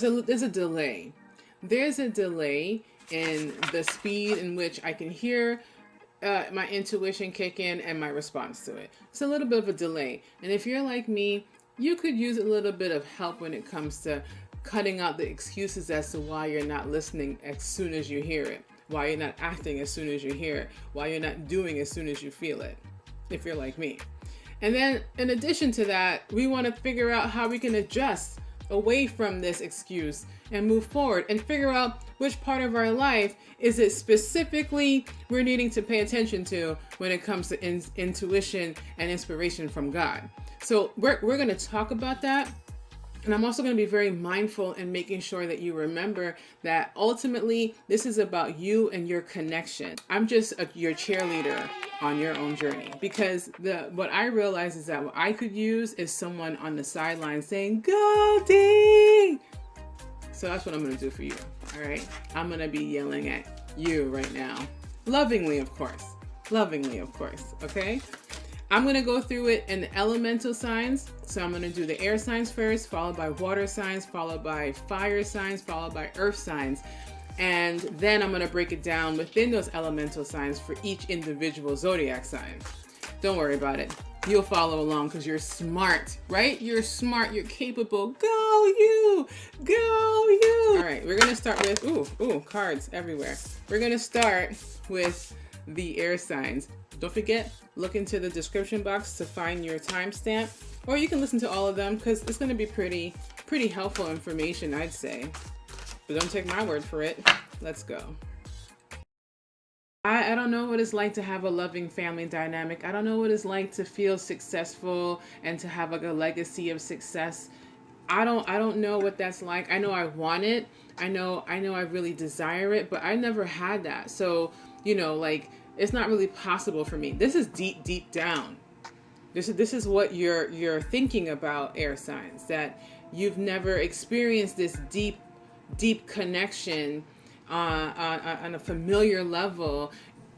there's a delay. There's a delay in the speed in which I can hear my intuition kick in and my response to it. It's a little bit of a delay. And if you're like me, you could use a little bit of help when it comes to cutting out the excuses as to why you're not listening as soon as you hear it, why you're not acting as soon as you hear it, why you're not doing as soon as you feel it, if you're like me. And then in addition to that, we want to figure out how we can adjust away from this excuse and move forward and figure out which part of our life is it specifically we're needing to pay attention to when it comes to intuition and inspiration from God. So we're going to talk about that. And I'm also going to be very mindful in making sure that you remember that ultimately this is about you and your connection. I'm just your cheerleader on your own journey, because what I realize is that what I could use is someone on the sidelines saying, "Goldie!" So that's what I'm going to do for you. All right. I'm going to be yelling at you right now. Lovingly, of course. Lovingly, of course. Okay. I'm going to go through it in the elemental signs. So I'm going to do the air signs first, followed by water signs, followed by fire signs, followed by earth signs. And then I'm going to break it down within those elemental signs for each individual zodiac sign. Don't worry about it. You'll follow along because you're smart, right? You're smart. You're capable. Go you! Go you! All right, we're going to start with, ooh, cards everywhere. We're going to start with the air signs. Don't forget, look into the description box to find your timestamp, or you can listen to all of them because it's going to be pretty helpful information, I'd say. But don't take my word for it. Let's go. I don't know what it's like to have a loving family dynamic. I don't know what it's like to feel successful and to have like a legacy of success. I don't know what that's like. I know I want it. I know I really desire it, but I never had that. So, like, it's not really possible for me. This is deep down. This is what you're thinking about, air signs, that you've never experienced this deep connection on a familiar level.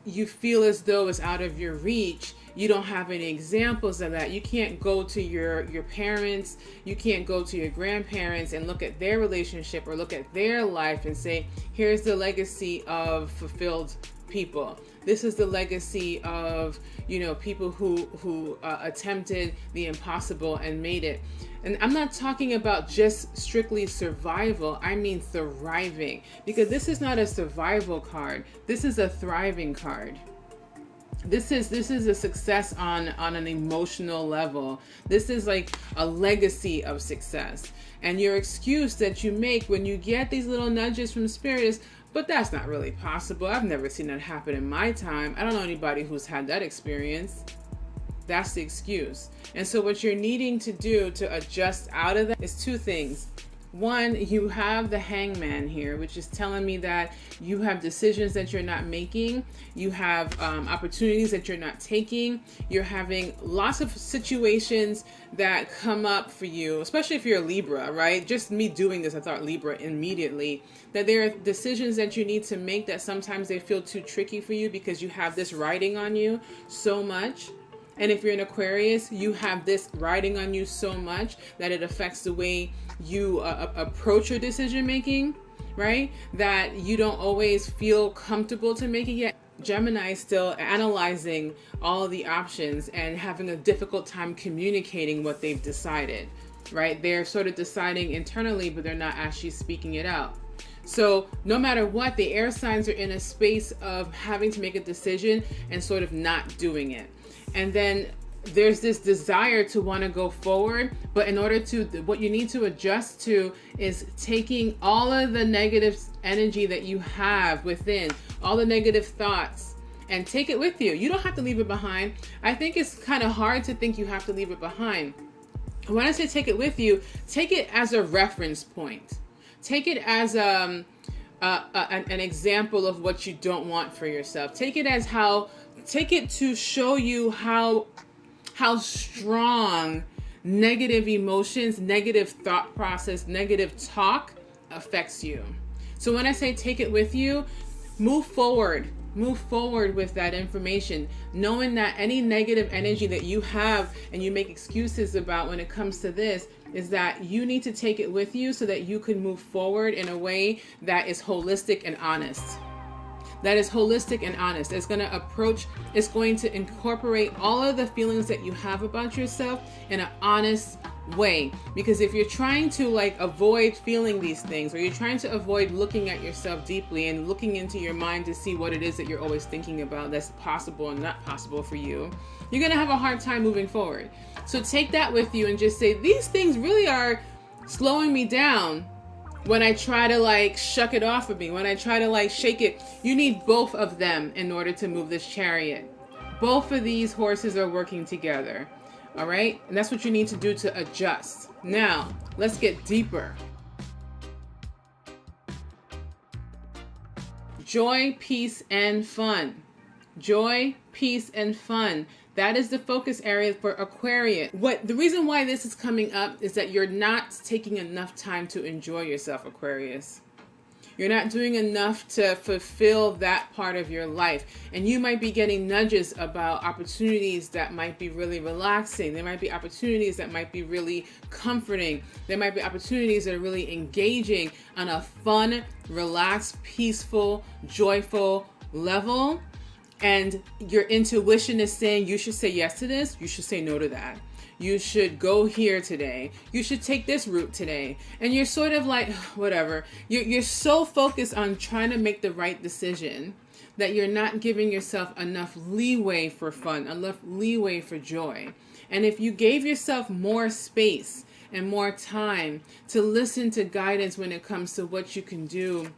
You feel as though it's out of your reach. You don't have any examples of that. You can't go to your parents, you can't go to your grandparents and look at their relationship or look at their life and say, here's the legacy of fulfilled people. This is the legacy of, people who attempted the impossible and made it. And I'm not talking about just strictly survival. I mean thriving, because this is not a survival card. This is a thriving card. This is a success on an emotional level. This is like a legacy of success. And your excuse that you make when you get these little nudges from spirit is, but that's not really possible. I've never seen that happen in my time. I don't know anybody who's had that experience. That's the excuse. And so what you're needing to do to adjust out of that is two things. One, you have the hangman here, which is telling me that you have decisions that you're not making. You have opportunities that you're not taking. You're having lots of situations that come up for you, especially if you're a Libra, right? Just me doing this, I thought Libra immediately. That there are decisions that you need to make that sometimes they feel too tricky for you because you have this riding on you so much. And if you're an Aquarius, you have this riding on you so much that it affects the way you approach your decision making, right? That you don't always feel comfortable to make it yet. Gemini is still analyzing all of the options and having a difficult time communicating what they've decided, right? They're sort of deciding internally, but they're not actually speaking it out. So no matter what, the air signs are in a space of having to make a decision and sort of not doing it. And then there's this desire to want to go forward, but in order to, what you need to adjust to is taking all of the negative energy that you have within, all the negative thoughts, and take it with you. You don't have to leave it behind. I think it's kind of hard to think you have to leave it behind. When I say take it with you, take it as a reference point. Take it as an example of what you don't want for yourself. Take it to show you how strong negative emotions, negative thought process, negative talk affects you. So when I say take it with you, move forward move forward with that information, knowing that any negative energy that you have and you make excuses about when it comes to this is that you need to take it with you so that you can move forward in a way that is holistic and honest. That is holistic and honest. It's going to incorporate all of the feelings that you have about yourself in an honest way. Because if you're trying to like avoid feeling these things, or you're trying to avoid looking at yourself deeply and looking into your mind to see what it is that you're always thinking about that's possible and not possible for you, you're going to have a hard time moving forward. So take that with you and just say, these things really are slowing me down when I try to like shuck it off of me, when I try to like shake it. You need both of them in order to move this chariot. Both of these horses are working together. All right. And that's what you need to do to adjust. Now, let's get deeper. Joy, peace, and fun. Joy, peace, and fun. That is the focus area for Aquarius. The reason why this is coming up is that you're not taking enough time to enjoy yourself, Aquarius. You're not doing enough to fulfill that part of your life. And you might be getting nudges about opportunities that might be really relaxing. There might be opportunities that might be really comforting. There might be opportunities that are really engaging on a fun, relaxed, peaceful, joyful level. And your intuition is saying you should say yes to this, you should say no to that. You should go here today. You should take this route today. And you're sort of like, whatever. You're so focused on trying to make the right decision that you're not giving yourself enough leeway for fun, enough leeway for joy. And if you gave yourself more space and more time to listen to guidance when it comes to what you can do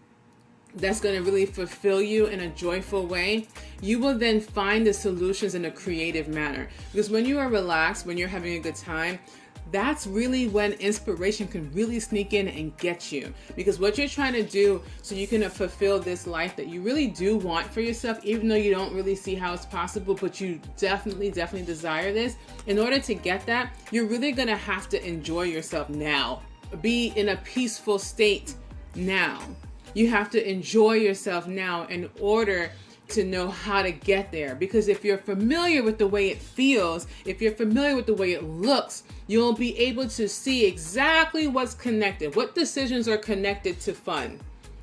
that's going to really fulfill you in a joyful way, you will then find the solutions in a creative manner. Because when you are relaxed, when you're having a good time, that's really when inspiration can really sneak in and get you. Because what you're trying to do so you can fulfill this life that you really do want for yourself, even though you don't really see how it's possible, but you definitely desire this. In order to get that, you're really going to have to enjoy yourself now. Be in a peaceful state now. You have to enjoy yourself now in order to know how to get there. Because if you're familiar with the way it feels, if you're familiar with the way it looks, you'll be able to see exactly what's connected. What decisions are connected to fun?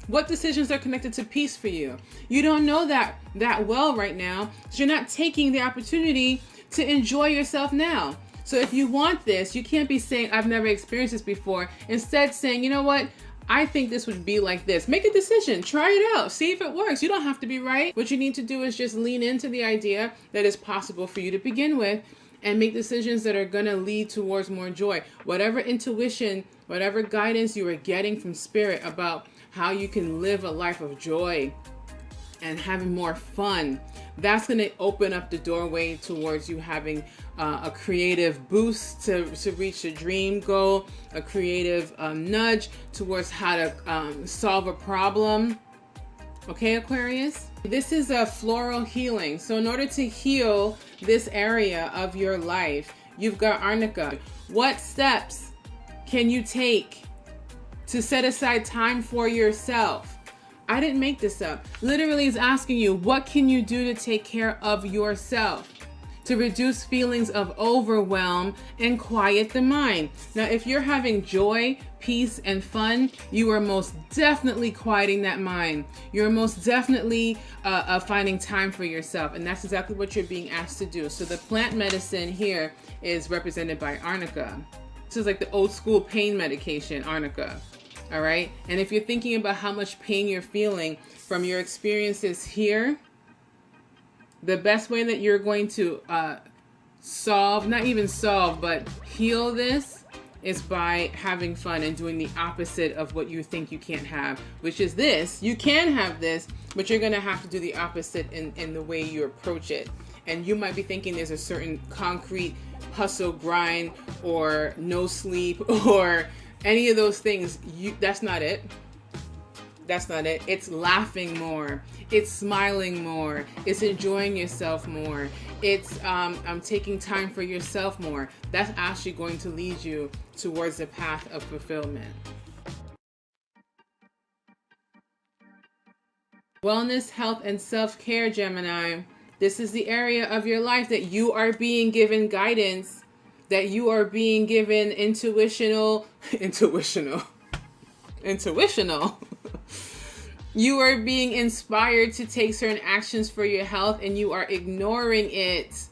What decisions are connected to peace for you? You don't know that well right now, so you're not taking the opportunity to enjoy yourself now. So if you want this, you can't be saying, I've never experienced this before. Instead saying, you know what? I think this would be like this. Make a decision, try it out, see if it works. You don't have to be right. What you need to do is just lean into the idea that it's possible for you to begin with and make decisions that are gonna lead towards more joy. Whatever intuition, whatever guidance you are getting from spirit about how you can live a life of joy and having more fun, that's going to open up the doorway towards you having a creative boost to reach a dream goal, a creative nudge towards how to solve a problem. Okay, Aquarius? This is a floral healing. So in order to heal this area of your life, you've got Arnica. What steps can you take to set aside time for yourself? I didn't make this up. Literally is asking you, what can you do to take care of yourself? To reduce feelings of overwhelm and quiet the mind. Now, if you're having joy, peace, and fun, you are most definitely quieting that mind. You're most definitely finding time for yourself. And that's exactly what you're being asked to do. So the plant medicine here is represented by Arnica. This is like the old school pain medication, Arnica. All right. And if you're thinking about how much pain you're feeling from your experiences here, the best way that you're going to not even solve, but heal this is by having fun and doing the opposite of what you think you can't have, which is this. You can have this, but you're going to have to do the opposite in the way you approach it. And you might be thinking there's a certain concrete hustle, grind, or no sleep, or any of those things. That's not it. That's not it. It's laughing more. It's smiling more. It's enjoying yourself more. It's taking time for yourself more. That's actually going to lead you towards the path of fulfillment. Wellness, health, and self-care, Gemini. This is the area of your life that you are being given guidance, that you are being given intuitional. You are being inspired to take certain actions for your health, and you are ignoring it.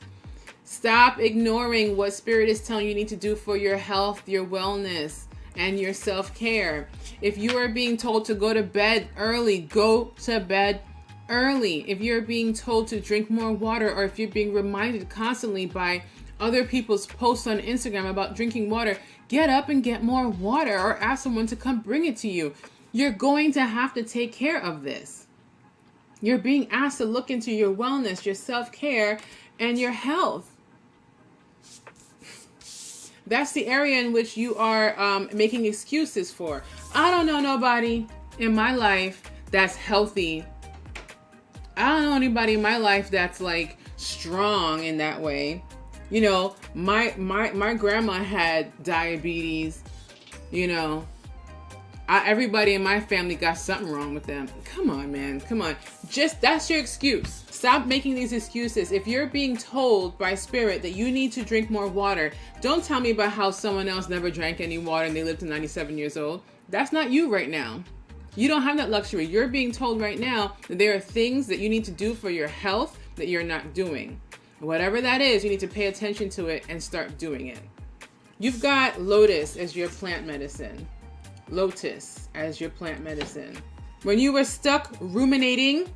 Stop ignoring what Spirit is telling you need to do for your health, your wellness, and your self-care. If you are being told to go to bed early, go to bed early. If you're being told to drink more water, or if you're being reminded constantly by other people's posts on Instagram about drinking water, get up and get more water, or ask someone to come bring it to you. You're going to have to take care of this. You're being asked to look into your wellness, your self-care, and your health. That's the area in which you are making excuses for. I don't know nobody in my life that's healthy. I don't know anybody in my life that's like strong in that way. You know, my grandma had diabetes. You know, everybody in my family got something wrong with them. Come on, man. Come on. That's your excuse. Stop making these excuses. If you're being told by Spirit that you need to drink more water, don't tell me about how someone else never drank any water and they lived to 97 years old. That's not you right now. You don't have that luxury. You're being told right now that there are things that you need to do for your health that you're not doing. Whatever that is, you need to pay attention to it and start doing it. You've got lotus as your plant medicine. Lotus as your plant medicine. When you were stuck ruminating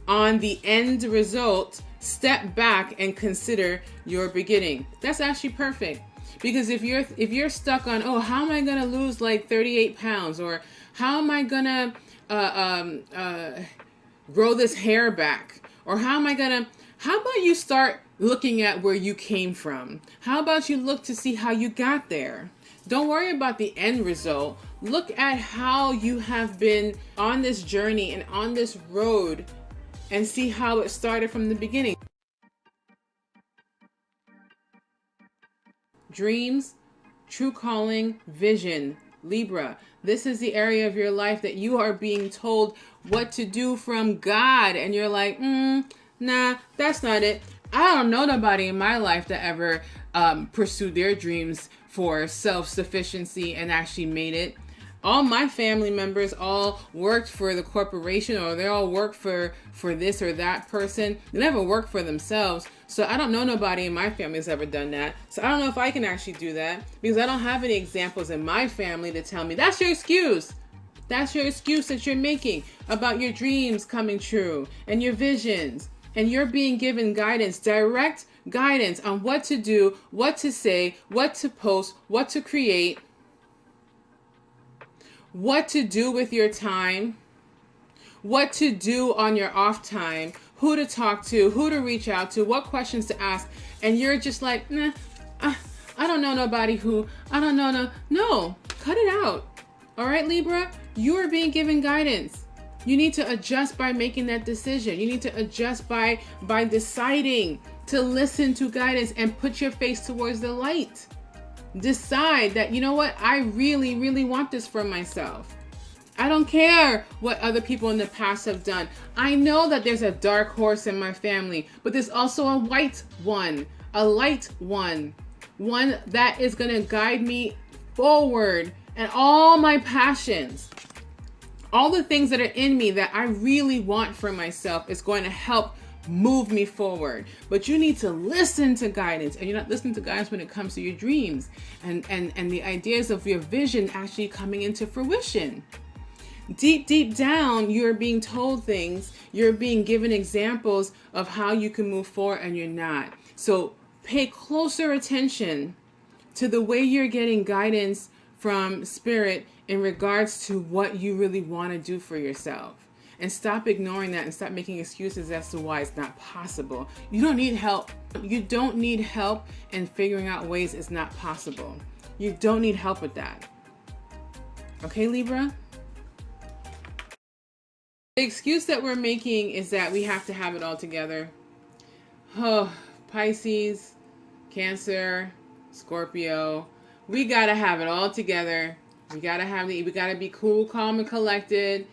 on the end result, step back and consider your beginning. That's actually perfect. Because if you're stuck on, oh, how am I going to lose like 38 pounds? Or how am I going to grow this hair back? Or how about you start looking at where you came from? How about you look to see how you got there? Don't worry about the end result. Look at how you have been on this journey and on this road, and see how it started from the beginning. Dreams, true calling, vision, Libra. This is the area of your life that you are being told what to do from God, and you're like, nah, that's not it. I don't know nobody in my life that ever pursued their dreams for self-sufficiency and actually made it. All my family members all worked for the corporation, or they all work for this or that person. They never worked for themselves. So I don't know nobody in my family has ever done that. So I don't know if I can actually do that, because I don't have any examples in my family to tell me that's your excuse. That's your excuse that you're making about your dreams coming true and your visions. And you're being given guidance, direct guidance on what to do, what to say, what to post, what to create, what to do with your time, what to do on your off time, who to talk to, who to reach out to, what questions to ask. And you're just like, nah, I don't know nobody who, I don't know. No, cut it out. All right, Libra, you are being given guidance. You need to adjust by making that decision. You need to adjust by deciding to listen to guidance and put your face towards the light. Decide that, you know what, I really, really want this for myself. I don't care what other people in the past have done. I know that there's a dark horse in my family, but there's also a white one, a light one that is going to guide me forward, and all my passions, all the things that are in me that I really want for myself is going to help move me forward. But you need to listen to guidance, and you're not listening to guidance when it comes to your dreams and the ideas of your vision actually coming into fruition. Deep down, you're being told things, you're being given examples of how you can move forward, and you're not. So pay closer attention to the way you're getting guidance from Spirit in regards to what you really want to do for yourself. And stop ignoring that and stop making excuses as to why it's not possible. You don't need help. You don't need help in figuring out ways it's not possible. You don't need help with that. Okay, Libra? The excuse that we're making is that we have to have it all together. Oh, Pisces, Cancer, Scorpio. We gotta have it all together. We gotta be cool, calm, and collected.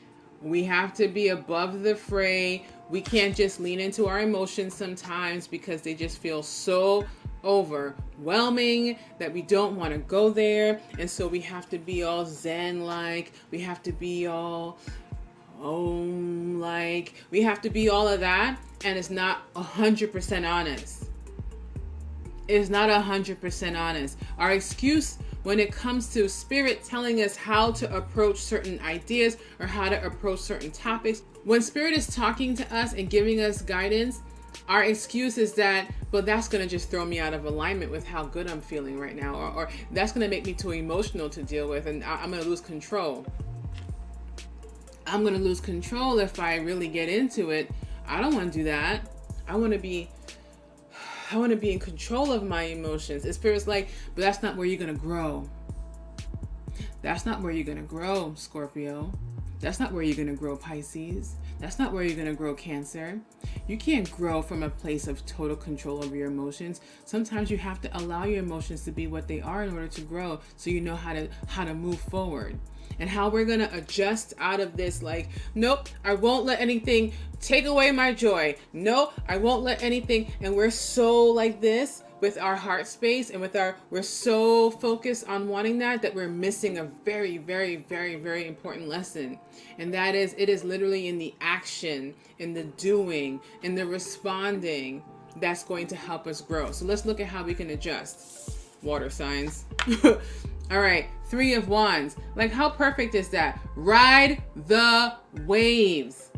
We have to be above the fray. We can't just lean into our emotions sometimes because they just feel so overwhelming that we don't want to go there. And so we have to be all zen-like. We have to be all like. We have to be all of that. And it's not 100% honest. It's not 100% honest. Our excuse when it comes to spirit telling us how to approach certain ideas or how to approach certain topics, when spirit is talking to us and giving us guidance, our excuse is that, but that's going to just throw me out of alignment with how good I'm feeling right now, or that's going to make me too emotional to deal with, and I'm going to lose control. I'm going to lose control if I really get into it. I don't want to do that. I want to be in control of my emotions. And spirit's like, but that's not where you're going to grow. That's not where you're going to grow, Scorpio. That's not where you're going to grow, Pisces. That's not where you're going to grow, Cancer. You can't grow from a place of total control over your emotions. Sometimes you have to allow your emotions to be what they are in order to grow, so you know how to move forward. And how we're going to adjust out of this, like, nope, I won't let anything take away my joy. No, I won't let anything. And we're so like this with our heart space and we're so focused on wanting that we're missing a very, very, very, very important lesson. And that is, it is literally in the action, in the doing, in the responding that's going to help us grow. So let's look at how we can adjust. Water signs. All right, 3 of Wands. Like, how perfect is that? Ride the waves.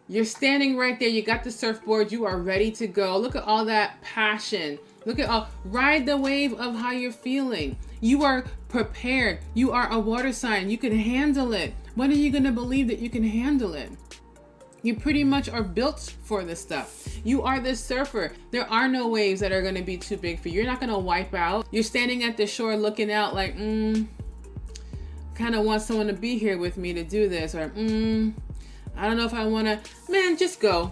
You're standing right there. You got the surfboard. You are ready to go. Look at all that passion. Look at all. Ride the wave of how you're feeling. You are prepared. You are a water sign. You can handle it. When are you going to believe that you can handle it? You pretty much are built for this stuff. You are this surfer. There are no waves that are going to be too big for you. You're not going to wipe out. You're standing at the shore looking out like, kind of want someone to be here with me to do this. Or, I don't know if I want to. Man, just go.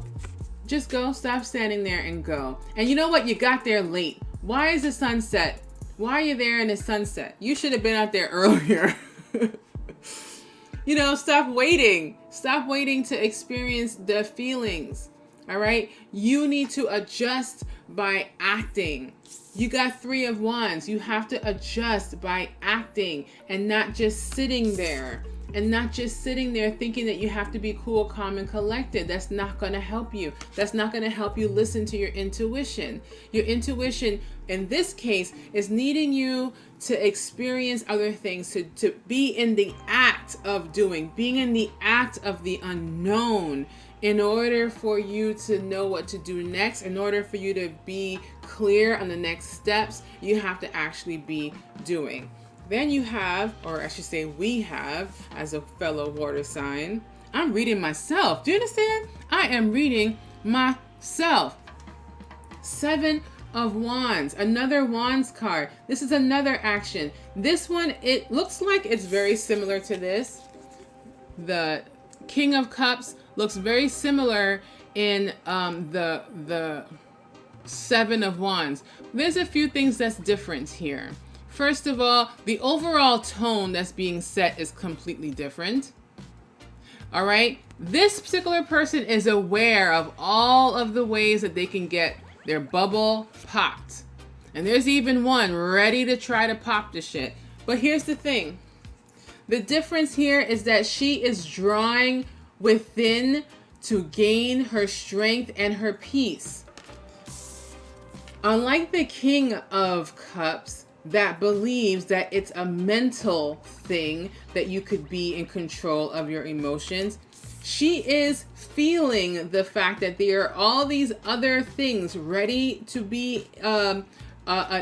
Just go. Stop standing there and go. And you know what? You got there late. Why is the sunset? Why are you there in the sunset? You should have been out there earlier. You know, stop waiting. Stop waiting to experience the feelings. All right. You need to adjust by acting. You got 3 of Wands. You have to adjust by acting and not just sitting there. And not just sitting there thinking that you have to be cool, calm, and collected. That's not going to help you. That's not going to help you listen to your intuition. Your intuition, in this case, is needing you to experience other things, to be in the act of doing, being in the act of the unknown, in order for you to know what to do next, in order for you to be clear on the next steps, you have to actually be doing. Then you have, or I should say we have, as a fellow water sign, I'm reading myself. Do you understand? I am reading myself. 7 of Wands, another Wands card. This is another action. This one, it looks like it's very similar to this. The King of Cups looks very similar in the 7 of Wands. There's a few things that's different here. First of all, the overall tone that's being set is completely different. All right. This particular person is aware of all of the ways that they can get their bubble popped. And there's even one ready to try to pop the shit. But here's the thing. The difference here is that she is drawing within to gain her strength and her peace. Unlike the King of Cups, that believes that it's a mental thing that you could be in control of your emotions, she is feeling the fact that there are all these other things ready to be a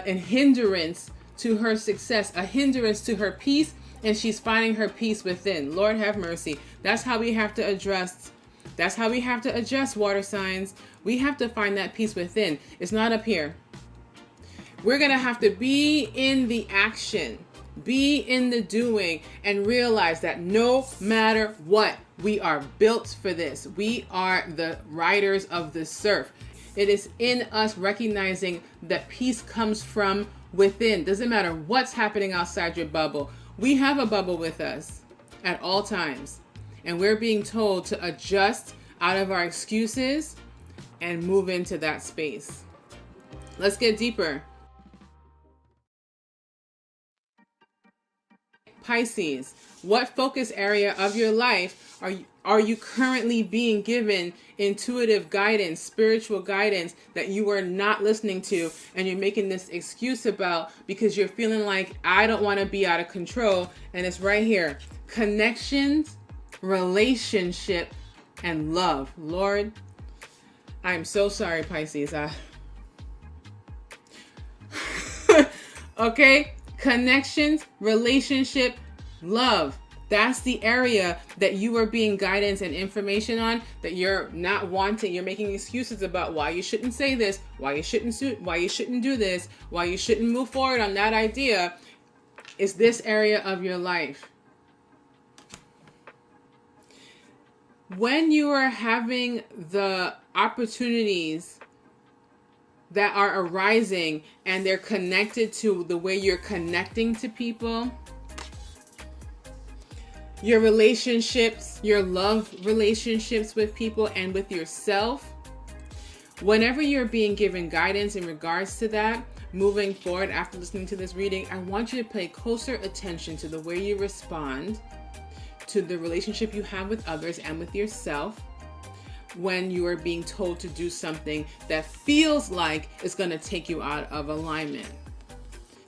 hindrance to her success, a hindrance to her peace, and she's finding her peace within. Lord have mercy. That's how we have to address. That's how we have to adjust, water signs. We have to find that peace within. It's not up here. We're going to have to be in the action, be in the doing, and realize that no matter what, we are built for this. We are the riders of the surf. It is in us recognizing that peace comes from within. Doesn't matter what's happening outside your bubble. We have a bubble with us at all times. And we're being told to adjust out of our excuses and move into that space. Let's get deeper. Pisces, what focus area of your life are you currently being given intuitive guidance, spiritual guidance that you are not listening to, and you're making this excuse about because you're feeling like, I don't want to be out of control? And it's right here. Connections, relationship, and love. Lord, I'm so sorry, Pisces. Okay? Connections, relationship, love. That's the area that you are being guidance and information on, that you're not wanting. You're making excuses about why you shouldn't say this, why you shouldn't do this, why you shouldn't move forward on that idea. Is this area of your life. When you are having the opportunities that are arising and they're connected to the way you're connecting to people, your relationships, your love relationships with people and with yourself, whenever you're being given guidance in regards to that, moving forward after listening to this reading, I want you to pay closer attention to the way you respond to the relationship you have with others and with yourself when you are being told to do something that feels like it's going to take you out of alignment.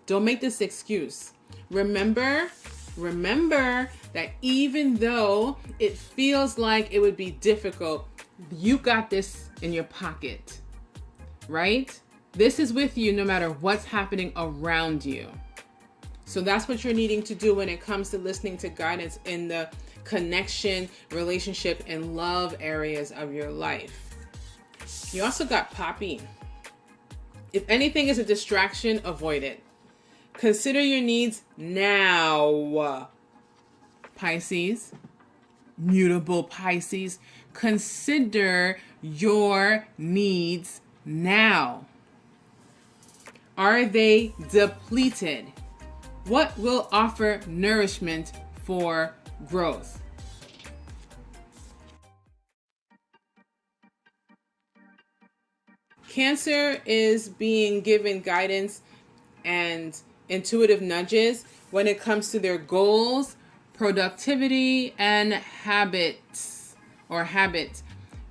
Don't make this excuse. Remember that even though it feels like it would be difficult, you got this in your pocket, right? This is with you no matter what's happening around you. So that's what you're needing to do when it comes to listening to guidance in the connection, relationship, and love areas of your life. You also got Poppy. If anything is a distraction, avoid it. Consider your needs now. Pisces, mutable Pisces, consider your needs now. Are they depleted? What will offer nourishment for growth? Cancer is being given guidance and intuitive nudges when it comes to their goals, productivity, and habits.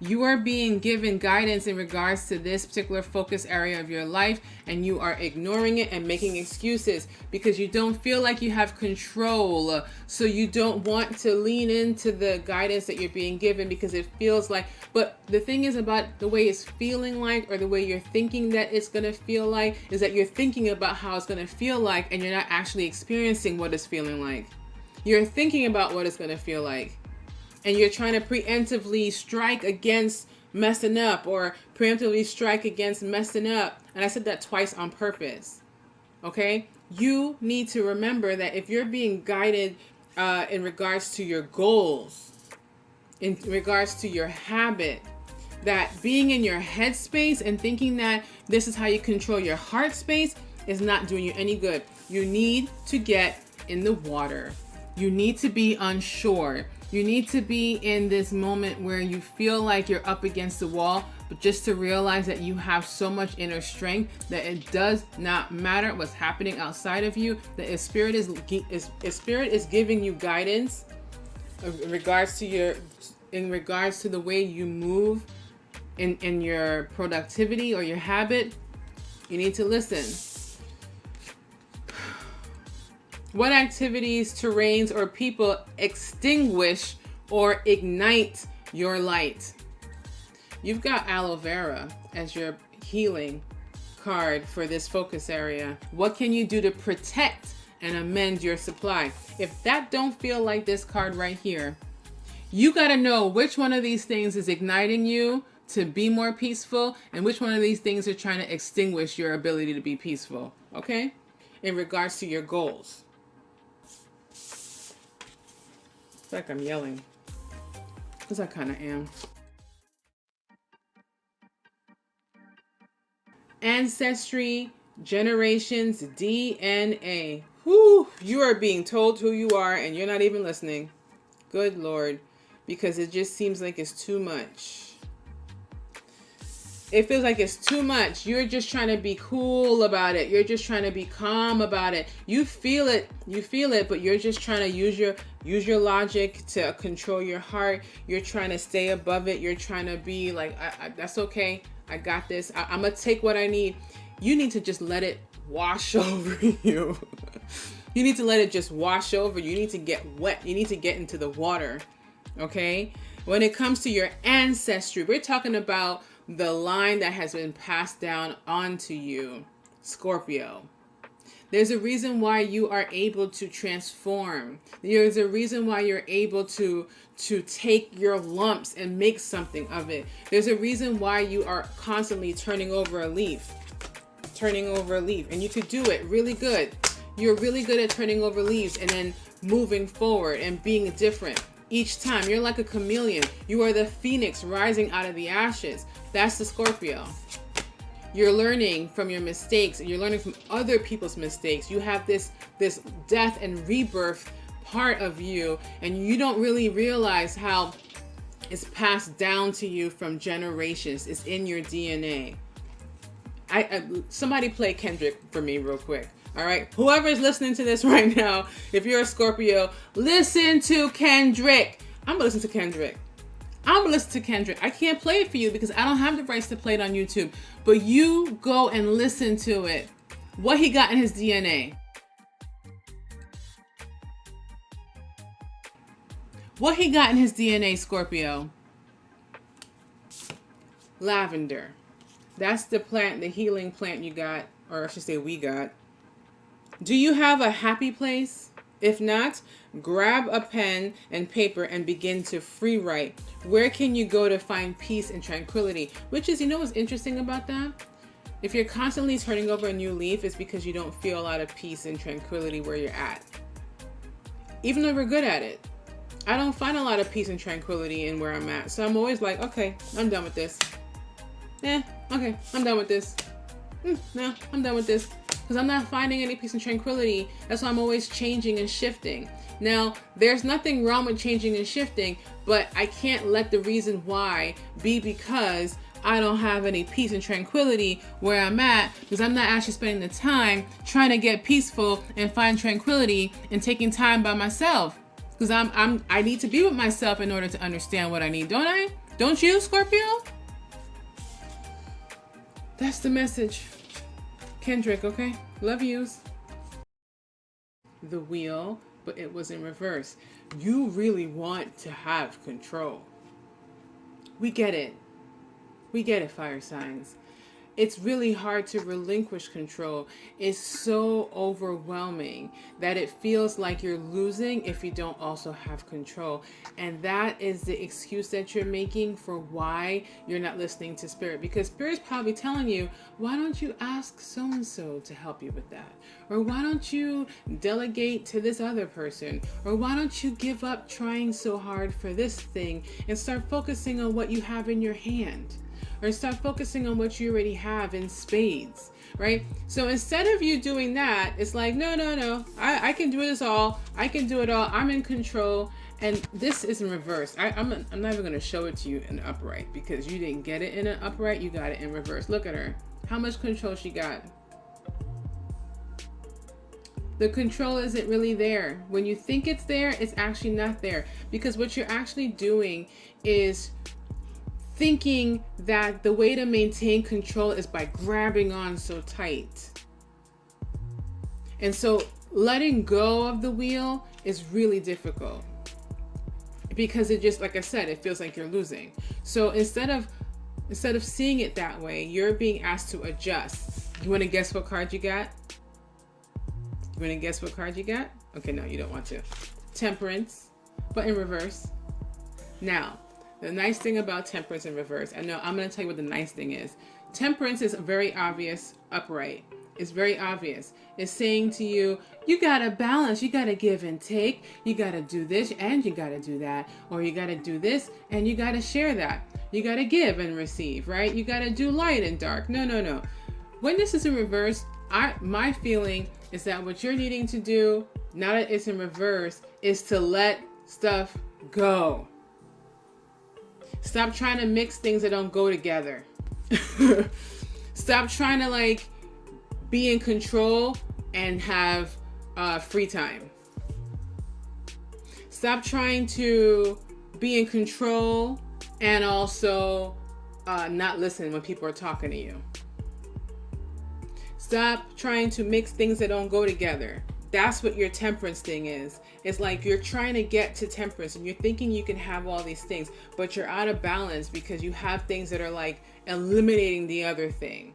You are being given guidance in regards to this particular focus area of your life, and you are ignoring it and making excuses because you don't feel like you have control. So you don't want to lean into the guidance that you're being given because it feels like, but the thing is about the way it's feeling like, or the way you're thinking that it's going to feel like, is that you're thinking about how it's going to feel like, and you're not actually experiencing what it's feeling like. You're thinking about what it's going to feel like. And you're trying to preemptively strike against messing up, or preemptively strike against messing up. And I said that twice on purpose. Okay? You need to remember that if you're being guided in regards to your goals, in regards to your habit, that being in your head space and thinking that this is how you control your heart space is not doing you any good. You need to get in the water. You need to be on shore. You need to be in this moment where you feel like you're up against the wall, but just to realize that you have so much inner strength that it does not matter what's happening outside of you. That Spirit is giving you guidance in regards to the way you move in your productivity or your habit. You need to listen. What activities, terrains, or people extinguish or ignite your light? You've got aloe vera as your healing card for this focus area. What can you do to protect and amend your supply? If that don't feel like this card right here, you got to know which one of these things is igniting you to be more peaceful and which one of these things are trying to extinguish your ability to be peaceful, okay? In regards to your goals. It's like I'm yelling, because I kind of am. Ancestry, generations, DNA. Whew, you are being told who you are and you're not even listening. Good Lord. because it just seems like it's too much. It feels like it's too much. You're just trying to be cool about it. You're just trying to be calm about it. You feel it, but you're just trying to use your logic to control your heart. You're trying to stay above it. You're trying to be like, that's okay. I got this. I'm going to take what I need. You need to just let it wash over you. You need to let it just wash over. You need to get wet. You need to get into the water. Okay? When it comes to your ancestry, we're talking about the line that has been passed down onto you, Scorpio. There's a reason why you are able to transform. There's a reason why you're able to take your lumps and make something of it. There's a reason why you are constantly turning over a leaf, and you could do it really good. You're really good at turning over leaves and then moving forward and being different. Each time, you're like a chameleon. You are the phoenix rising out of the ashes. That's the Scorpio. You're learning from your mistakes, and you're learning from other people's mistakes. You have this death and rebirth part of you, and you don't really realize how it's passed down to you from generations. It's in your DNA. Somebody play Kendrick for me real quick. All right, whoever is listening to this right now, if you're a Scorpio, listen to Kendrick. I'm gonna listen to Kendrick. I can't play it for you because I don't have the rights to play it on YouTube. But you go and listen to it. What he got in his DNA. What he got in his DNA, Scorpio. Lavender. That's the plant, the healing plant you got, or I should say we got. Do you have a happy place? If not, grab a pen and paper and begin to free write. Where can you go to find peace and tranquility? Which is, you know what's interesting about that? If you're constantly turning over a new leaf, it's because you don't feel a lot of peace and tranquility where you're at. Even though we're good at it. I don't find a lot of peace and tranquility in where I'm at. So I'm always like, okay, I'm done with this. Okay, I'm done with this. No, I'm done with this. Because I'm not finding any peace and tranquility. That's why I'm always changing and shifting. Now, there's nothing wrong with changing and shifting, but I can't let the reason why be because I don't have any peace and tranquility where I'm at, because I'm not actually spending the time trying to get peaceful and find tranquility and taking time by myself. Because I need to be with myself in order to understand what I need, don't I? Don't you, Scorpio? That's the message. Kendrick, okay? Love yous. The wheel, but it was in reverse. You really want to have control. We get it. We get it, fire signs. It's really hard to relinquish control. It's so overwhelming that it feels like you're losing if you don't also have control. And that is the excuse that you're making for why you're not listening to Spirit. Because Spirit's probably telling you, why don't you ask so-and-so to help you with that? Or why don't you delegate to this other person? Or why don't you give up trying so hard for this thing and start focusing on what you have in your hand? Or start focusing on what you already have in spades, right? So instead of you doing that, it's like, no, I can do this all. I can do it all. I'm in control. And this is in reverse. I'm not even going to show it to you in upright because you didn't get it in an upright. You got it in reverse. Look at her. How much control she got. The control isn't really there. When you think it's there, it's actually not there. Because what you're actually doing is thinking that the way to maintain control is by grabbing on so tight. And so letting go of the wheel is really difficult because it just, like I said, it feels like you're losing. So instead of seeing it that way, you're being asked to adjust. You want to guess what card you got? You want to guess what card you got? Okay, no, you don't want to. Temperance, but in reverse. Now, the nice thing about Temperance in reverse, I know I'm going to tell you what the nice thing is. Temperance is very obvious upright. It's very obvious. It's saying to you, you got to balance. You got to give and take. You got to do this and you got to do that. Or you got to do this and you got to share that. You got to give and receive, right? You got to do light and dark. No. When this is in reverse, my feeling is that what you're needing to do, now that it's in reverse, is to let stuff go. Stop trying to mix things that don't go together. Stop trying to like be in control and have free time. Stop trying to be in control and also not listen when people are talking to you. Stop trying to mix things that don't go together. That's what your temperance thing is. It's like you're trying to get to temperance and you're thinking you can have all these things, but you're out of balance because you have things that are like eliminating the other thing.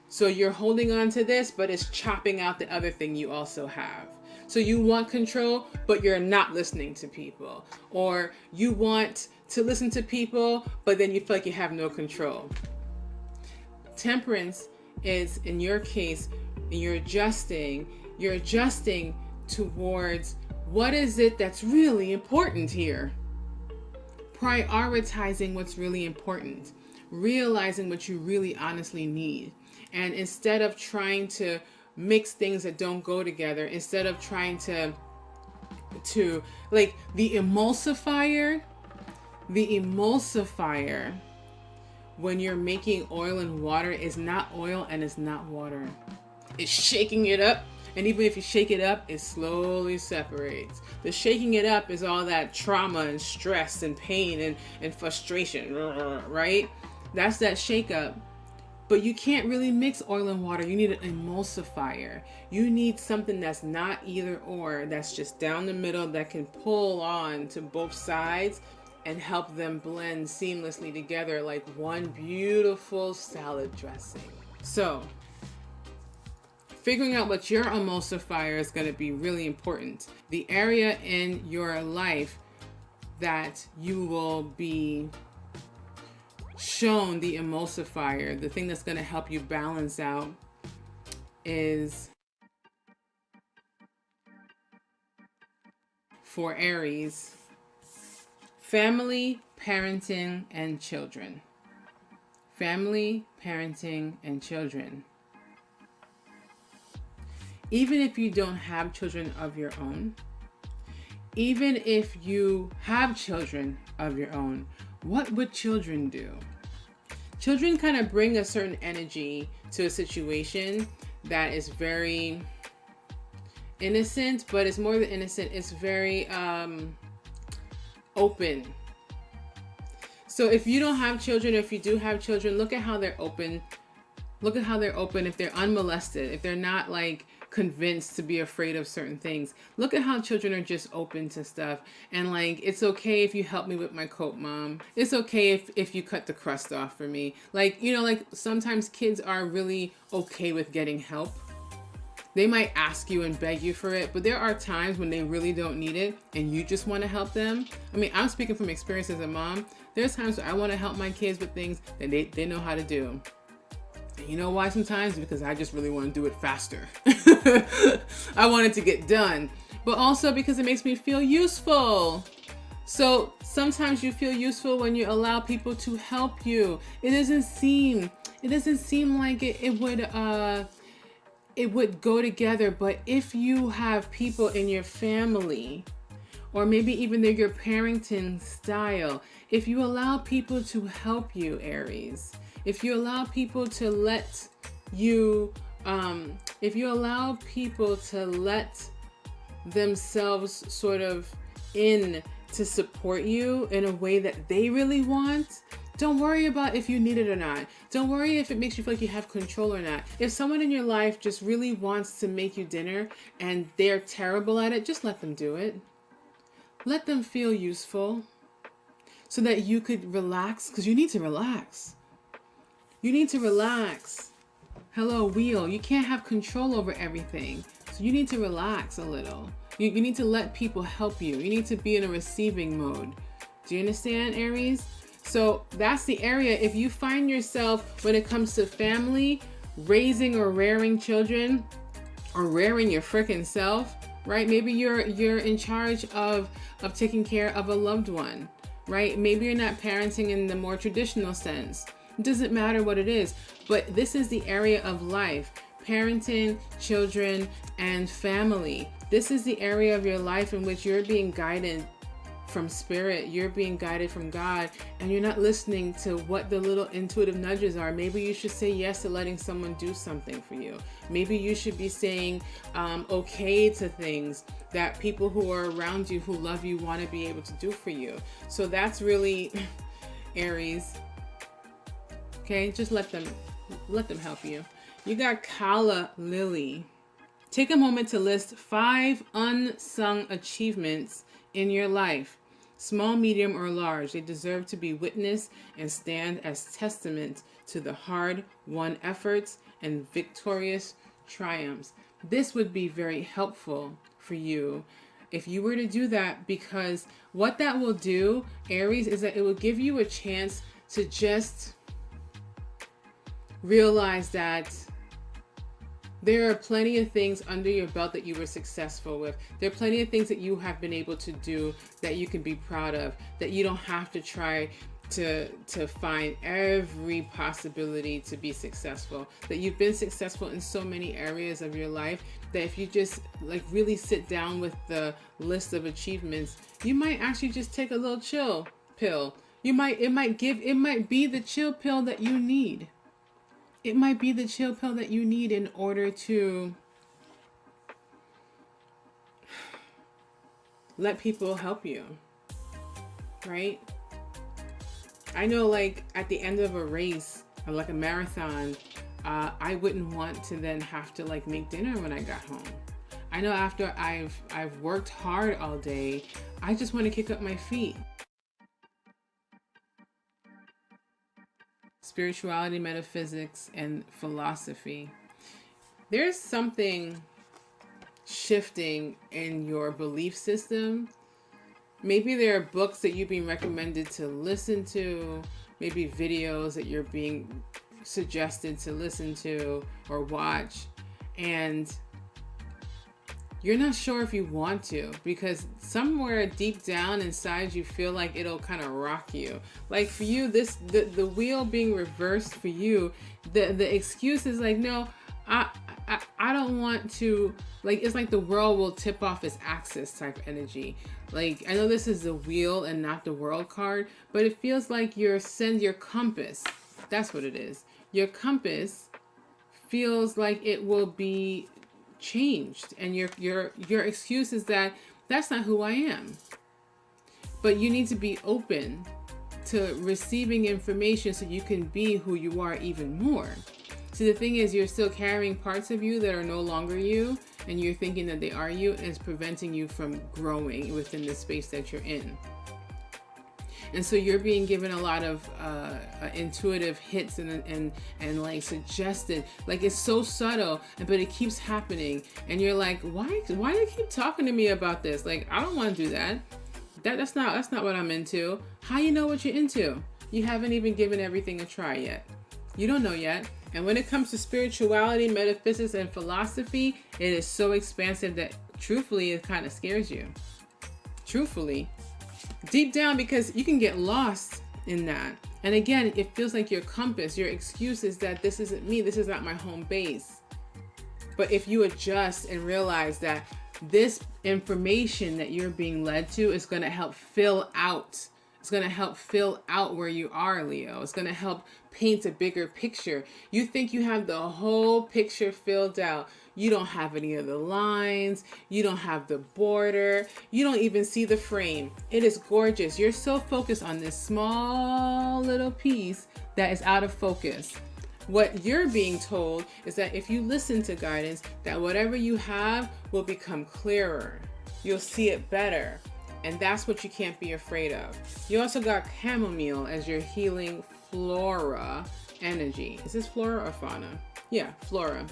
So you're holding on to this, but it's chopping out the other thing you also have. So you want control, but you're not listening to people. Or you want to listen to people, but then you feel like you have no control. Temperance is, in your case, you're adjusting towards what is it that's really important here. Prioritizing what's really important. Realizing what you really honestly need. And instead of trying to mix things that don't go together, instead of trying to like the emulsifier when you're making oil and water is not oil and it's not water. It's shaking it up. And even if you shake it up, it slowly separates. The shaking it up is all that trauma and stress and pain and frustration, right? That's that shake up. But you can't really mix oil and water. You need an emulsifier. You need something that's not either or, that's just down the middle, that can pull on to both sides and help them blend seamlessly together like one beautiful salad dressing. So, figuring out what your emulsifier is going to be really important. The area in your life that you will be shown the emulsifier, the thing that's going to help you balance out, is for Aries, family, parenting, and children. Family, parenting, and children. Even if you don't have children of your own, even if you have children of your own, what would children do? Children kind of bring a certain energy to a situation that is very innocent, but it's more than innocent. It's very open. So if you don't have children, or if you do have children, look at how they're open. Look at how they're open if they're unmolested, if they're not like convinced to be afraid of certain things. Look at how children are just open to stuff. And like, it's okay if you help me with my coat, mom. It's okay if you cut the crust off for me. Like, you know, like sometimes kids are really okay with getting help. They might ask you and beg you for it, but there are times when they really don't need it and you just want to help them. I mean, I'm speaking from experience as a mom. There's times where I want to help my kids with things that they know how to do. You know why sometimes? Because I just really want to do it faster. I want it to get done. But also because it makes me feel useful. So sometimes you feel useful when you allow people to help you. It doesn't seem like it would go together. But if you have people in your family, or maybe even your parenting style, if you allow people to help you, Aries, if you allow people to let themselves sort of in to support you in a way that they really want, don't worry about if you need it or not. Don't worry if it makes you feel like you have control or not. If someone in your life just really wants to make you dinner and they're terrible at it, just let them do it. Let them feel useful so that you could relax, because you need to relax. You need to relax. Hello, wheel. You can't have control over everything. So you need to relax a little. You need to let people help you. You need to be in a receiving mode. Do you understand, Aries? So that's the area. If you find yourself, when it comes to family, raising or rearing children, or rearing your freaking self, right? Maybe you're in charge of taking care of a loved one, right? Maybe you're not parenting in the more traditional sense. It doesn't matter what it is, but this is the area of life. Parenting, children, and family. This is the area of your life in which you're being guided from spirit. You're being guided from God, and you're not listening to what the little intuitive nudges are. Maybe you should say yes to letting someone do something for you. Maybe you should be saying okay to things that people who are around you who love you want to be able to do for you. So that's really Aries. Okay, just let them help you. You got Kala Lily. Take a moment to list 5 unsung achievements in your life, small, medium, or large. They deserve to be witnessed and stand as testament to the hard-won efforts and victorious triumphs. This would be very helpful for you if you were to do that, because what that will do, Aries, is that it will give you a chance to just realize that there are plenty of things under your belt that you were successful with. There are plenty of things that you have been able to do that you can be proud of, that you don't have to try to find every possibility to be successful, that you've been successful in so many areas of your life that if you just like really sit down with the list of achievements, you might actually just take a little chill pill. It might be the chill pill that you need. It might be the chill pill that you need in order to let people help you, right? I know, like, at the end of a race, or like a marathon, I wouldn't want to then have to like make dinner when I got home. I know after I've worked hard all day, I just want to kick up my feet. Spirituality, metaphysics, and philosophy. There's something shifting in your belief system. Maybe there are books that you've been recommended to listen to, maybe videos that you're being suggested to listen to or watch, and you're not sure if you want to, because somewhere deep down inside you feel like it'll kind of rock you. Like for you, the wheel being reversed for you, the excuse is like, no, I don't want to, like, it's like the world will tip off its axis type energy. Like, I know this is the wheel and not the world card, but it feels like your compass, that's what it is. Your compass feels like it will be changed, and your excuse is that that's not who I am. But you need to be open to receiving information so you can be who you are even more. See, the thing is, you're still carrying parts of you that are no longer you, and you're thinking that they are you, and it's preventing you from growing within the space that you're in. And so you're being given a lot of intuitive hits and like suggested, like it's so subtle, but it keeps happening. And you're like, why do you keep talking to me about this? Like, I don't want to do that. That's not what I'm into. How you know what you're into? You haven't even given everything a try yet. You don't know yet. And when it comes to spirituality, metaphysics, and philosophy, it is so expansive that truthfully, it kind of scares you. Truthfully. Deep down, because you can get lost in that. And again, it feels like your compass, your excuse is that this isn't me, this is not my home base. But if you adjust and realize that this information that you're being led to is going to help fill out. It's going to help fill out where you are, Leo. It's going to help paint a bigger picture. You think you have the whole picture filled out. You don't have any of the lines. You don't have the border. You don't even see the frame. It is gorgeous. You're so focused on this small little piece that is out of focus. What you're being told is that if you listen to guidance, that whatever you have will become clearer. You'll see it better. And that's what you can't be afraid of. You also got chamomile as your healing flora energy. Is this flora or fauna? Yeah, flora.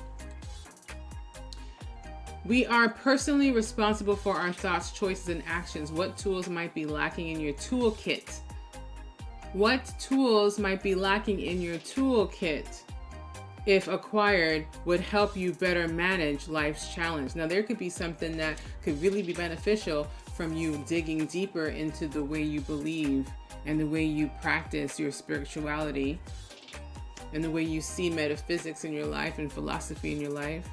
We are personally responsible for our thoughts, choices, and actions. What tools might be lacking in your toolkit? What tools might be lacking in your toolkit, if acquired, would help you better manage life's challenge? Now, there could be something that could really be beneficial from you digging deeper into the way you believe and the way you practice your spirituality and the way you see metaphysics in your life and philosophy in your life.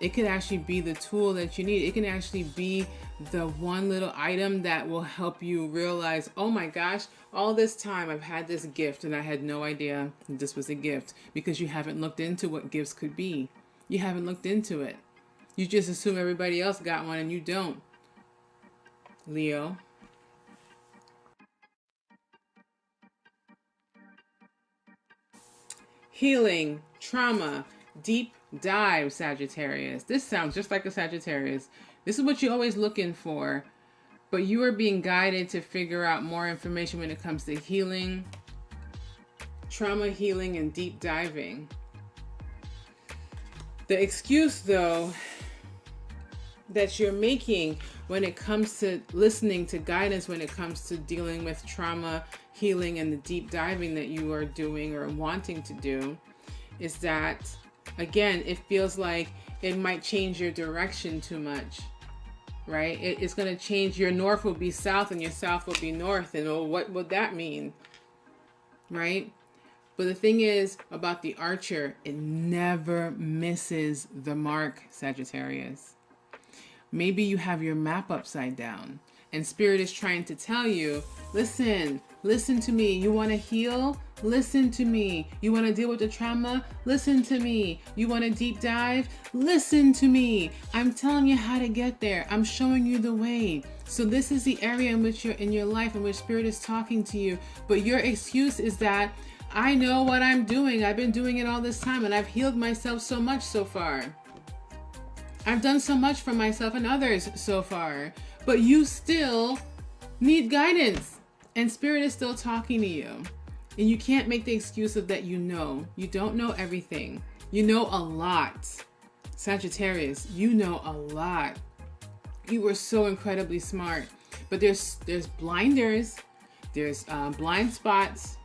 It could actually be the tool that you need. It can actually be the one little item that will help you realize, oh my gosh, all this time I've had this gift and I had no idea this was a gift, because you haven't looked into what gifts could be. You haven't looked into it. You just assume everybody else got one and you don't. Leo. Healing, trauma, deep dive, Sagittarius. This sounds just like a Sagittarius. This is what you're always looking for, but you are being guided to figure out more information when it comes to healing, trauma healing, and deep diving. The excuse, though, that you're making when it comes to listening to guidance, when it comes to dealing with trauma healing and the deep diving that you are doing or wanting to do, is that, again, it feels like it might change your direction too much, right? It's going to change. Your north will be south and your south will be north. And oh, what would that mean? Right? But the thing is about the archer, it never misses the mark, Sagittarius. Maybe you have your map upside down and Spirit is trying to tell you, listen to me. You want to heal? Listen to me. You want to deal with the trauma? Listen to me. You want to deep dive? Listen to me. I'm telling you how to get there. I'm showing you the way. So this is the area in which you're in your life in which Spirit is talking to you. But your excuse is that I know what I'm doing. I've been doing it all this time and I've healed myself so much so far. I've done so much for myself and others so far. But you still need guidance. And Spirit is still talking to you. And you can't make the excuse of that you know. You don't know everything. You know a lot. Sagittarius, you know a lot. You were so incredibly smart. But there's blinders. There's blind spots.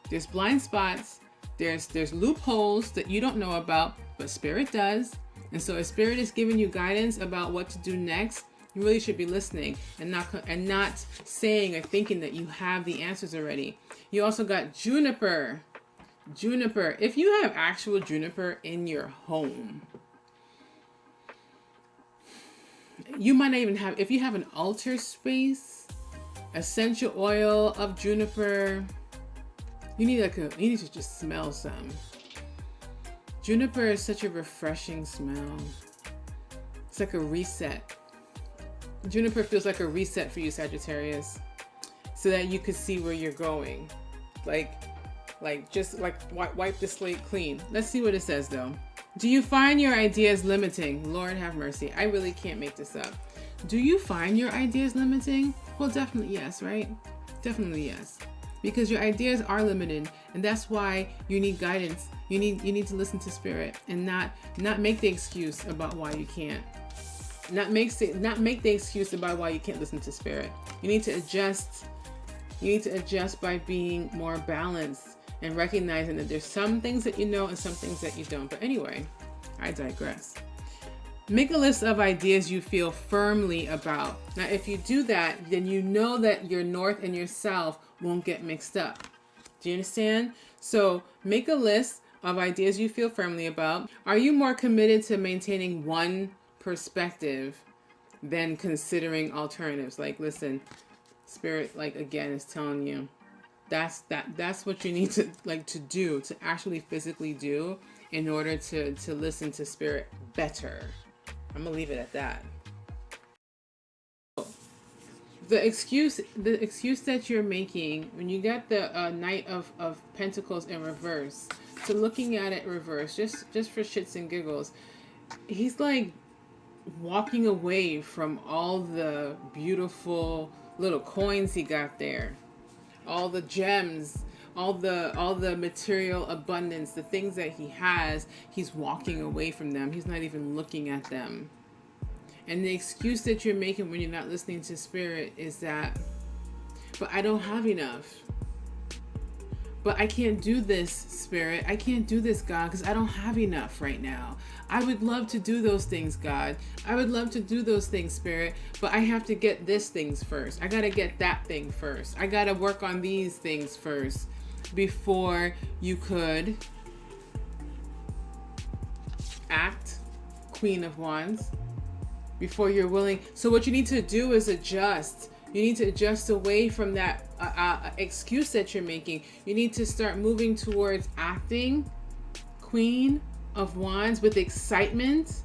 There's blind spots. There's loopholes that you don't know about, but Spirit does. And so if Spirit is giving you guidance about what to do next, you really should be listening and not saying or thinking that you have the answers already. You also got juniper. Juniper. If you have actual juniper in your home, you might not even have, if you have an altar space, essential oil of juniper, you need to just smell some. Juniper is such a refreshing smell. It's like a reset. Juniper feels like a reset for you, Sagittarius, so that you could see where you're going. Just wipe the slate clean. Let's see what it says though. Do you find your ideas limiting? Lord have mercy. I really can't make this up. Do you find your ideas limiting? Well, definitely yes, right? Definitely yes. Because your ideas are limited, and that's why you need guidance. You need to listen to Spirit and not make the excuse about why you can't. Not make the excuse about why you can't listen to Spirit. You need to adjust. You need to adjust by being more balanced and recognizing that there's some things that you know and some things that you don't. But anyway, I digress. Make a list of ideas you feel firmly about. Now, if you do that, then you know that your north and your south won't get mixed up. Do you understand? So make a list of ideas you feel firmly about. Are you more committed to maintaining one perspective than considering alternatives? Like, listen, Spirit, again, is telling you that's what you need to do, to actually physically do in order to listen to Spirit better. I'm gonna leave it at that. The excuse that you're making when you get the Knight of Pentacles in reverse, so looking at it reverse, just for shits and giggles, he's like walking away from all the beautiful little coins he got there, all the gems, all the material abundance, the things that he has, he's walking away from them. He's not even looking at them. And the excuse that you're making when you're not listening to Spirit is that, but I don't have enough. But I can't do this, Spirit. I can't do this, God, because I don't have enough right now. I would love to do those things, God. I would love to do those things, Spirit, but I have to get this things first. I got to get that thing first. I got to work on these things first before you could act, Queen of Wands before you're willing. So what you need to do is adjust. You need to adjust away from that excuse that you're making. You need to start moving towards acting Queen of Wands with excitement,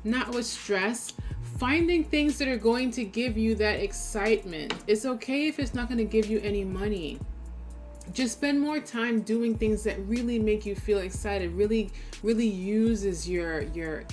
not with stress. Finding things that are going to give you that excitement. It's okay if it's not going to give you any money. Just spend more time doing things that really make you feel excited, really uses your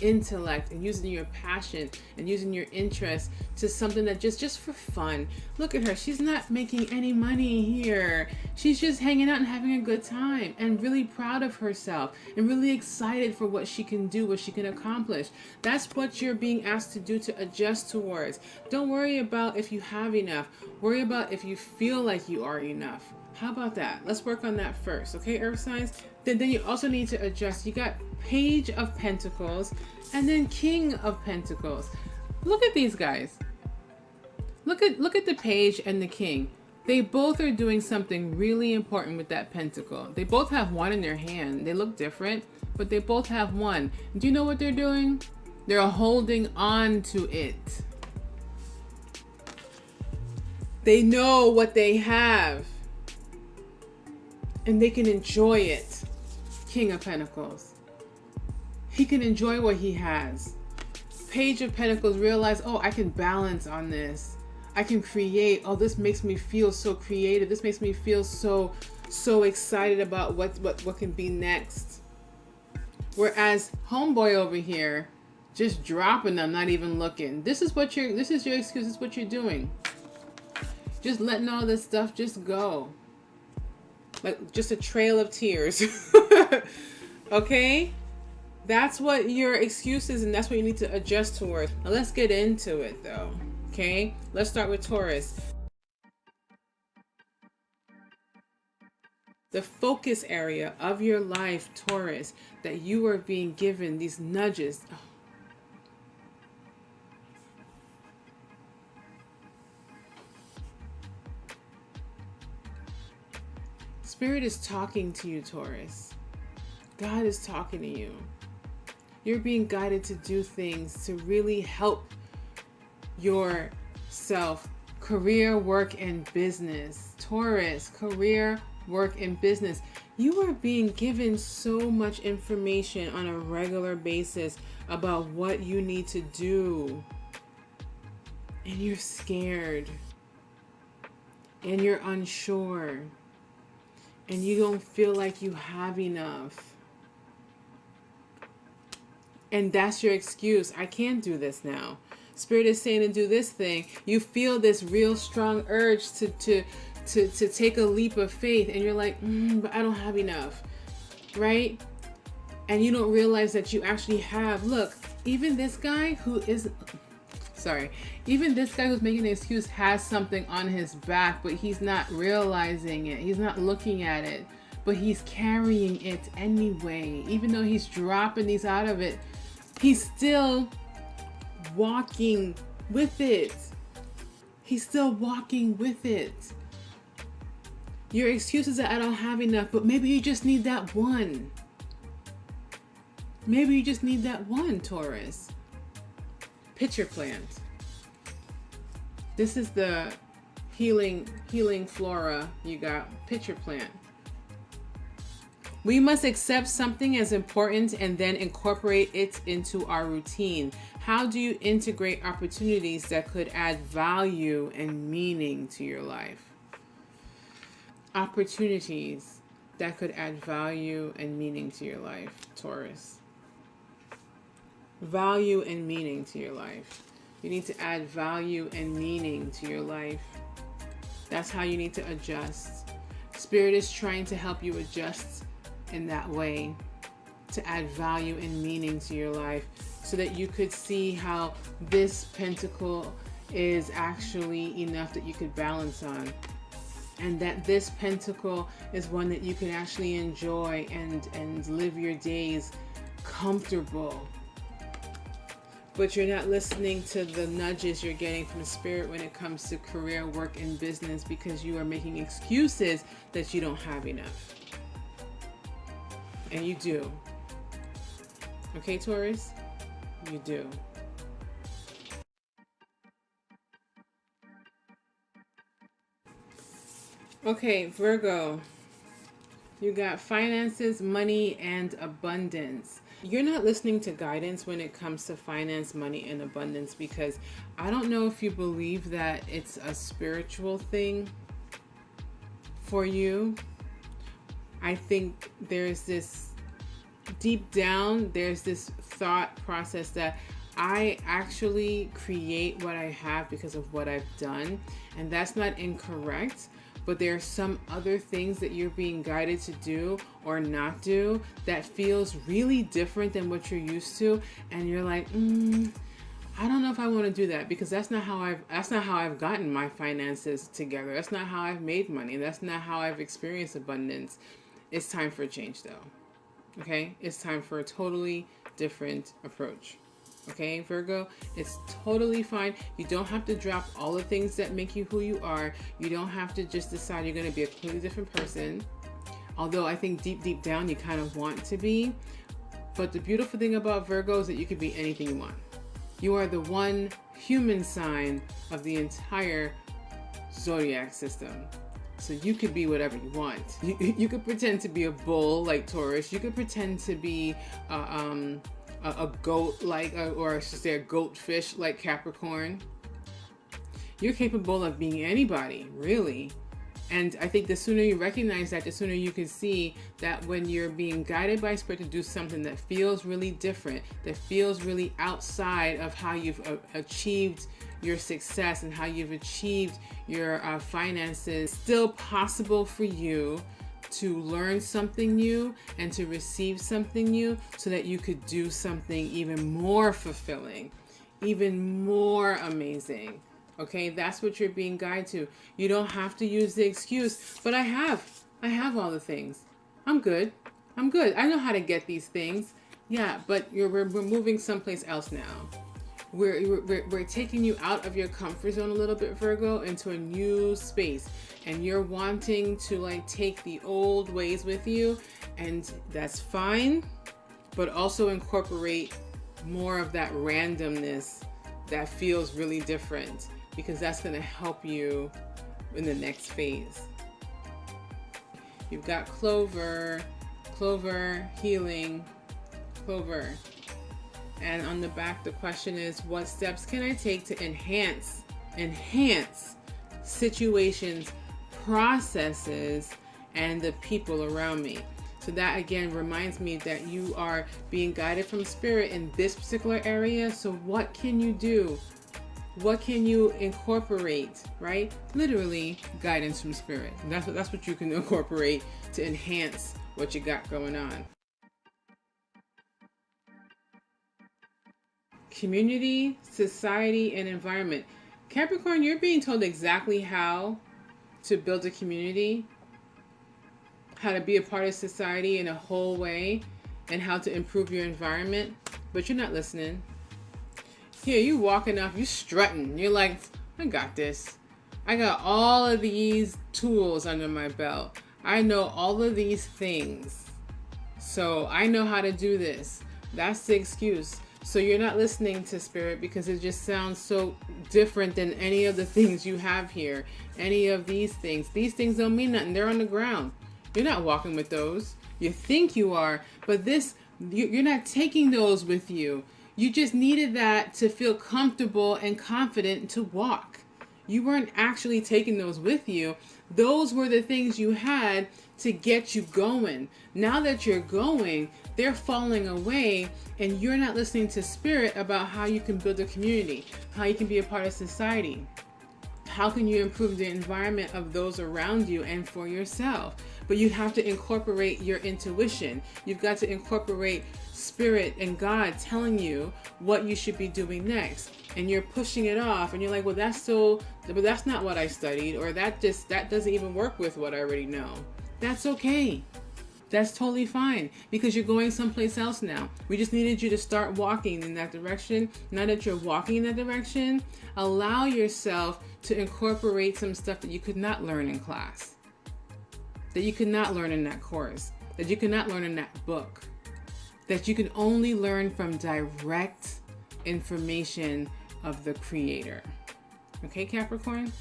intellect and using your passion and using your interest to something that just for fun. Look at her. She's not making any money here. She's just hanging out and having a good time and really proud of herself and really excited for what she can do, what she can accomplish. That's what you're being asked to do, to adjust towards. Don't worry about if you have enough. Worry about if you feel like you are enough. How about that? Let's work on that first, okay, Earth signs? Then you also need to adjust. You got Page of Pentacles and then King of Pentacles. Look at these guys. Look at the Page and the King. They both are doing something really important with that pentacle. They both have one in their hand. They look different, but they both have one. Do you know what they're doing? They're holding on to it. They know what they have, and they can enjoy it. King of Pentacles. He can enjoy what he has. Page of Pentacles realize, oh, I can balance on this. I can create. Oh, this makes me feel so creative. This makes me feel so excited about what can be next. Whereas homeboy over here, just dropping them, not even looking. This is your excuse. This is what you're doing. Just letting all this stuff just go. Like just a trail of tears. Okay? That's what your excuse is, and that's what you need to adjust towards. Now let's get into it though. Okay? Let's start with Taurus. The focus area of your life, Taurus, that you are being given these nudges. Oh. Spirit is talking to you, Taurus. God is talking to you. You're being guided to do things to really help yourself. Career, work, and business. Taurus, career, work, and business. You are being given so much information on a regular basis about what you need to do. And you're scared. And you're unsure. And you don't feel like you have enough. And that's your excuse. I can't do this now. Spirit is saying to do this thing. You feel this real strong urge to take a leap of faith. And you're like, but I don't have enough. Right? And you don't realize that you actually have. Look, even this guy who is... Even this guy who's making an excuse has something on his back, but he's not realizing it. He's not looking at it, but he's carrying it anyway. Even though he's dropping these out of it, he's still walking with it. He's still walking with it. Your excuse is that I don't have enough, but maybe you just need that one. Maybe you just need that one, Taurus. Pitcher plant. This is the healing flora you got. Pitcher plant. We must accept something as important and then incorporate it into our routine. How do you integrate opportunities that could add value and meaning to your life? Opportunities that could add value and meaning to your life, Taurus. Value and meaning to your life. You need to add value and meaning to your life. That's how you need to adjust. Spirit is trying to help you adjust in that way, to add value and meaning to your life, so that you could see how this pentacle is actually enough that you could balance on, and that this pentacle is one that you can actually enjoy and live your days comfortable. But you're not listening to the nudges you're getting from Spirit when it comes to career, work, and business, because you are making excuses that you don't have enough. And you do. Okay, Taurus? you do. Okay, Virgo, you got finances, money, and abundance. You're not listening to guidance when it comes to finance, money, and abundance, because I don't know if you believe that it's a spiritual thing for you. I think there's this deep down, there's this thought process that I actually create what I have because of what I've done. And that's not incorrect, but there are some other things that you're being guided to do or not do that feels really different than what you're used to. And you're like, I don't know if I want to do that, because that's not how I've gotten my finances together. That's not how I've made money. That's not how I've experienced abundance. It's time for a change though. Okay? It's time for a totally different approach. Okay, Virgo, it's totally fine. You don't have to drop all the things that make you who you are. You don't have to just decide you're going to be a completely different person. Although I think deep down you kind of want to be. But the beautiful thing about Virgo is that you can be anything you want. You are the one human sign of the entire zodiac system. So you could be whatever you want. You could pretend to be a bull like Taurus. You could pretend to be a goat or I should say a goatfish like Capricorn. You're capable of being anybody, really. And I think the sooner you recognize that, the sooner you can see that when you're being guided by spirit to do something that feels really different, that feels really outside of how you've achieved your success and how you've achieved your finances, still possible for you to learn something new and to receive something new so that you could do something even more fulfilling, even more amazing. Okay, that's what you're being guided to. You don't have to use the excuse, but I have all the things. I'm good. I know how to get these things. Yeah, but we're moving someplace else now. We're taking you out of your comfort zone a little bit, Virgo, into a new space. And you're wanting to take the old ways with you, and that's fine, but also incorporate more of that randomness that feels really different, because that's going to help you in the next phase. You've got Clover, healing, Clover. And on the back, the question is, what steps can I take to enhance situations, processes, and the people around me? So that again reminds me that you are being guided from spirit in this particular area. So what can you do? What can you incorporate, right? Literally guidance from spirit. That's what you can incorporate to enhance what you got going on. Community, society, and environment. Capricorn, you're being told exactly how to build a community, how to be a part of society in a whole way, and how to improve your environment, but you're not listening. Here, you walking off, you strutting. You're like, I got this. I got all of these tools under my belt. I know all of these things. So I know how to do this. That's the excuse. So you're not listening to spirit because it just sounds so different than any of the things you have here. Any of these things. These things don't mean nothing. They're on the ground. You're not walking with those. You think you are, but you're not taking those with you. You just needed that to feel comfortable and confident to walk. You weren't actually taking those with you. Those were the things you had to get you going. Now that you're going, they're falling away, and you're not listening to spirit about how you can build a community, how you can be a part of society. How can you improve the environment of those around you and for yourself? But you have to incorporate your intuition. You've got to incorporate spirit and God telling you what you should be doing next. And you're pushing it off, and you're like, well, that's not what I studied, or that doesn't even work with what I already know. That's okay. That's totally fine, because you're going someplace else now. We just needed you to start walking in that direction. Now that you're walking in that direction, allow yourself to incorporate some stuff that you could not learn in class, that you could not learn in that course, that you could not learn in that book, that you can only learn from direct information of the creator. Okay, Capricorn?